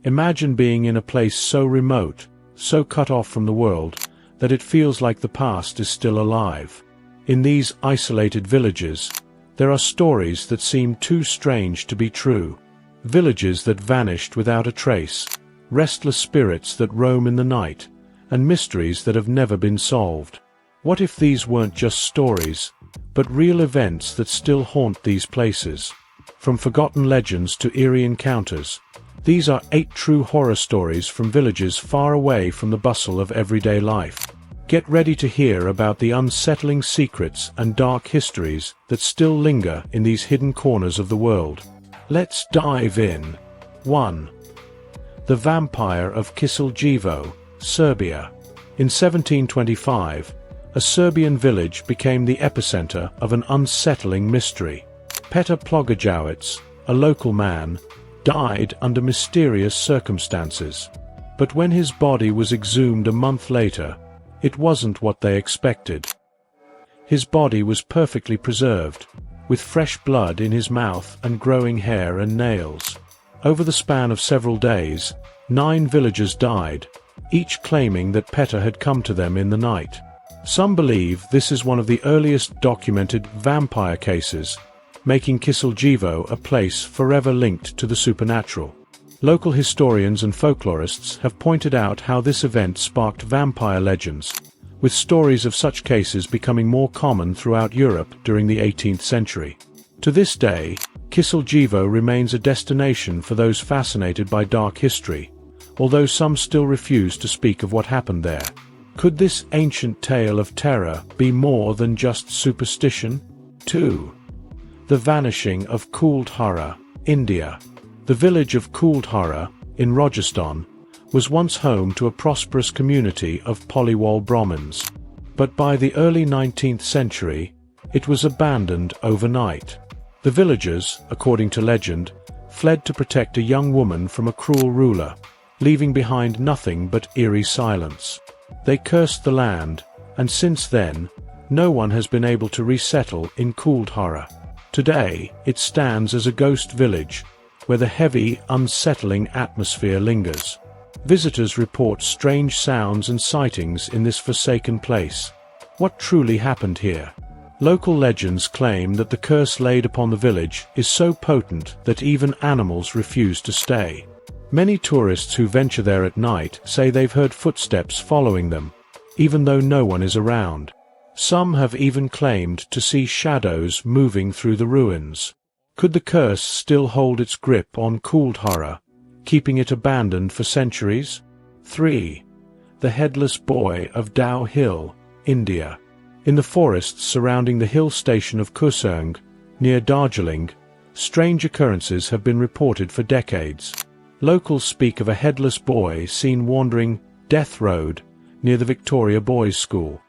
Imagine being in a place so remote, so cut off from the world, that it feels like the past is still alive. In these isolated villages, there are stories that seem too strange to be true. Villages that vanished without a trace, restless spirits that roam in the night, and mysteries that have never been solved. What if these weren't just stories, but real events that still haunt these places? From forgotten legends to eerie encounters, these are 8 true horror stories from villages far away from the bustle of everyday life. Get ready to hear about the unsettling secrets and dark histories that still linger in these hidden corners of the world. Let's dive in. 1. The Vampire of Kisiljevo, Serbia. In 1725, a Serbian village became the epicenter of an unsettling mystery. Petar Plogajowicz, a local man, died under mysterious circumstances. But when his body was exhumed a month later, it wasn't what they expected. His body was perfectly preserved, with fresh blood in his mouth and growing hair and nails. Over the span of several days, 9 villagers died, each claiming that Petar had come to them in the night. Some believe this is one of the earliest documented vampire cases, making Kisiljevo a place forever linked to the supernatural. Local historians and folklorists have pointed out how this event sparked vampire legends, with stories of such cases becoming more common throughout Europe during the 18th century. To this day, Kisiljevo remains a destination for those fascinated by dark history, although some still refuse to speak of what happened there. Could this ancient tale of terror be more than just superstition? 2. The Vanishing of Kuldhara, India. The village of Kuldhara, in Rajasthan, was once home to a prosperous community of Polywal Brahmins. But by the early 19th century, it was abandoned overnight. The villagers, according to legend, fled to protect a young woman from a cruel ruler, leaving behind nothing but eerie silence. They cursed the land, and since then, no one has been able to resettle in Kuldhara. Today, it stands as a ghost village, where the heavy, unsettling atmosphere lingers. Visitors report strange sounds and sightings in this forsaken place. What truly happened here? Local legends claim that the curse laid upon the village is so potent that even animals refuse to stay. Many tourists who venture there at night say they've heard footsteps following them, even though no one is around. Some have even claimed to see shadows moving through the ruins. Could the curse still hold its grip on Kuldhara, keeping it abandoned for centuries? 3. The Headless Boy of Dow Hill, India. In the forests surrounding the hill station of Kusung, near Darjeeling, strange occurrences have been reported for decades. Locals speak of a headless boy seen wandering Death Road near the Victoria Boys' School.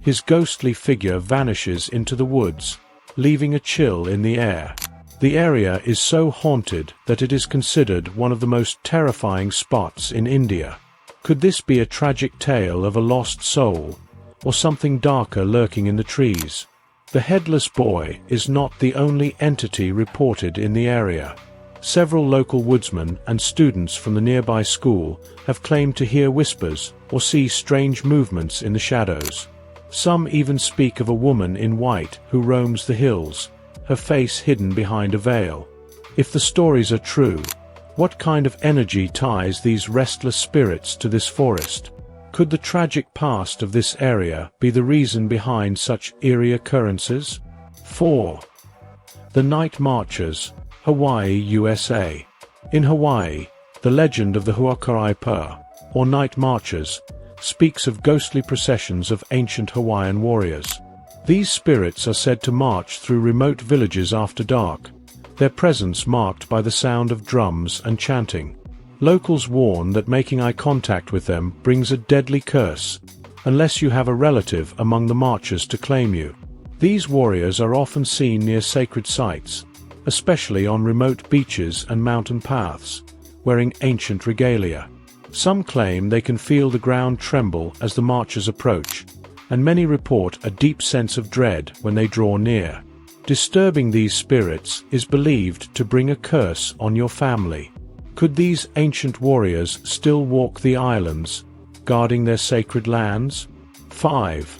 His ghostly figure vanishes into the woods, leaving a chill in the air. The area is so haunted that it is considered one of the most terrifying spots in India. Could this be a tragic tale of a lost soul, or something darker lurking in the trees? The Headless Boy is not the only entity reported in the area. Several local woodsmen and students from the nearby school have claimed to hear whispers or see strange movements in the shadows. Some even speak of a woman in white who roams the hills, her face hidden behind a veil. If the stories are true, what kind of energy ties these restless spirits to this forest? Could the tragic past of this area be the reason behind such eerie occurrences? 4. The Night Marchers, Hawaii, USA. In Hawaii, the legend of the Huakaraipa, or Night Marchers, speaks of ghostly processions of ancient Hawaiian warriors. These spirits are said to march through remote villages after dark, their presence marked by the sound of drums and chanting. Locals warn that making eye contact with them brings a deadly curse, unless you have a relative among the marchers to claim you. These warriors are often seen near sacred sites, especially on remote beaches and mountain paths, wearing ancient regalia. Some claim they can feel the ground tremble as the marchers approach, and many report a deep sense of dread when they draw near. Disturbing these spirits is believed to bring a curse on your family. Could these ancient warriors still walk the islands, guarding their sacred lands? 5.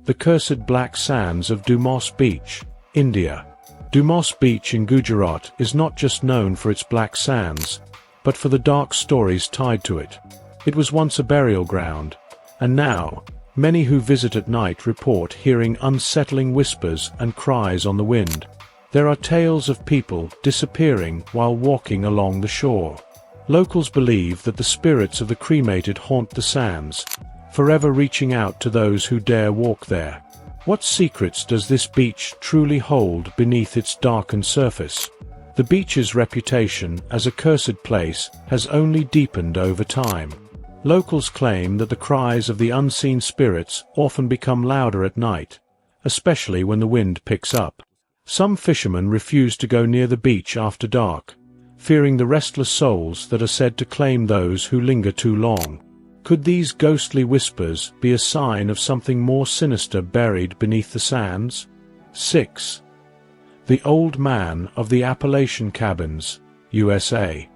The cursed black sands of Dumas Beach, India. Dumas Beach in Gujarat is not just known for its black sands, but for the dark stories tied to it. It was once a burial ground, and now, many who visit at night report hearing unsettling whispers and cries on the wind. There are tales of people disappearing while walking along the shore. Locals believe that the spirits of the cremated haunt the sands, forever reaching out to those who dare walk there. What secrets does this beach truly hold beneath its darkened surface? The beach's reputation as a cursed place has only deepened over time. Locals claim that the cries of the unseen spirits often become louder at night, especially when the wind picks up. Some fishermen refuse to go near the beach after dark, fearing the restless souls that are said to claim those who linger too long. Could these ghostly whispers be a sign of something more sinister buried beneath the sands? 6. The Old Man of the Appalachian Cabins, USA.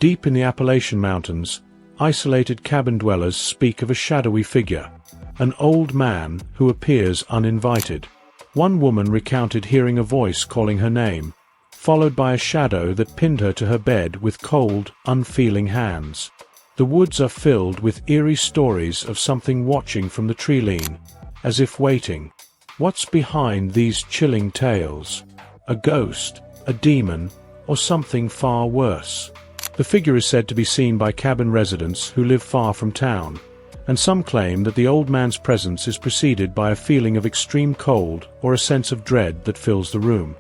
Deep in the Appalachian Mountains, isolated cabin dwellers speak of a shadowy figure, an old man who appears uninvited. One woman recounted hearing a voice calling her name, followed by a shadow that pinned her to her bed with cold, unfeeling hands. The woods are filled with eerie stories of something watching from the tree-line, as if waiting. What's behind these chilling tales? A ghost, a demon, or something far worse? The figure is said to be seen by cabin residents who live far from town, and some claim that the old man's presence is preceded by a feeling of extreme cold or a sense of dread that fills the room.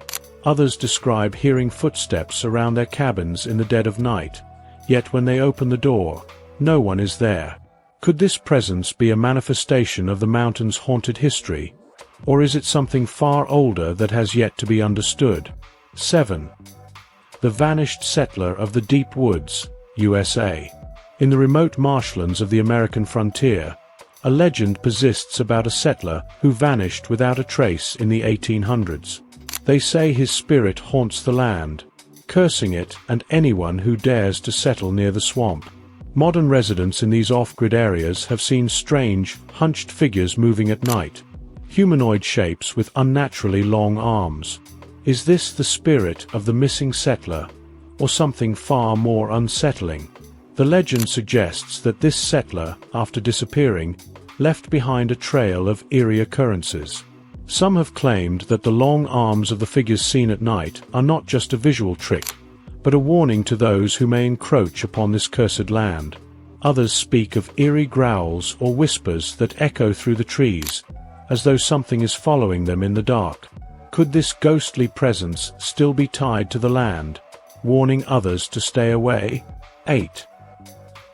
Others describe hearing footsteps around their cabins in the dead of night, yet when they open the door, no one is there. Could this presence be a manifestation of the mountain's haunted history, or is it something far older that has yet to be understood? 7. The Vanished Settler of the Deep Woods, USA. In the remote marshlands of the American frontier, a legend persists about a settler who vanished without a trace in the 1800s. They say his spirit haunts the land, cursing it and anyone who dares to settle near the swamp. Modern residents in these off-grid areas have seen strange, hunched figures moving at night, humanoid shapes with unnaturally long arms. Is this the spirit of the missing settler, or something far more unsettling? The legend suggests that this settler, after disappearing, left behind a trail of eerie occurrences. Some have claimed that the long arms of the figures seen at night are not just a visual trick, but a warning to those who may encroach upon this cursed land. Others speak of eerie growls or whispers that echo through the trees, as though something is following them in the dark. Could this ghostly presence still be tied to the land, warning others to stay away? 8.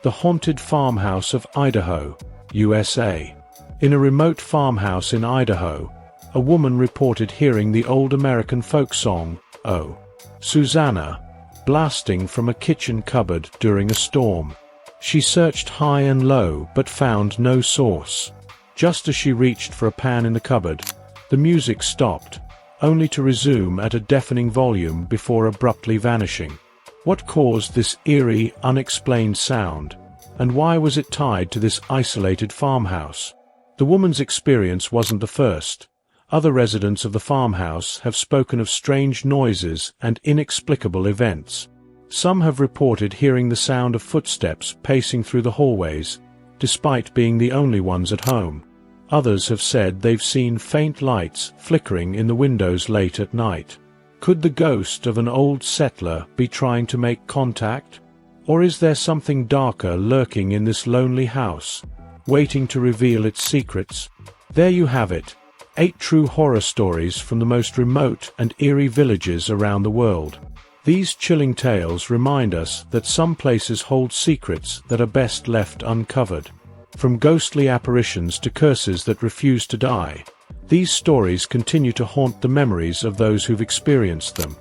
The Haunted Farmhouse of Idaho, USA. In a remote farmhouse in Idaho, a woman reported hearing the old American folk song, "Oh, Susanna," blasting from a kitchen cupboard during a storm. She searched high and low but found no source. Just as she reached for a pan in the cupboard, the music stopped, only to resume at a deafening volume before abruptly vanishing. What caused this eerie, unexplained sound, and why was it tied to this isolated farmhouse? The woman's experience wasn't the first. Other residents of the farmhouse have spoken of strange noises and inexplicable events. Some have reported hearing the sound of footsteps pacing through the hallways, despite being the only ones at home. Others have said they've seen faint lights flickering in the windows late at night. Could the ghost of an old settler be trying to make contact? Or is there something darker lurking in this lonely house, waiting to reveal its secrets? There you have it. 8 true horror stories from the most remote and eerie villages around the world. These chilling tales remind us that some places hold secrets that are best left uncovered. From ghostly apparitions to curses that refuse to die, these stories continue to haunt the memories of those who've experienced them.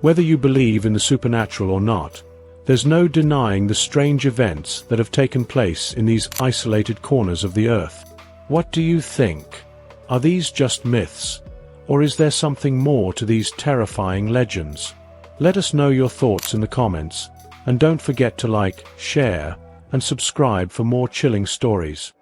Whether you believe in the supernatural or not, there's no denying the strange events that have taken place in these isolated corners of the earth. What do you think? Are these just myths, or is there something more to these terrifying legends? Let us know your thoughts in the comments, And don't forget to like, share, and subscribe for more chilling stories.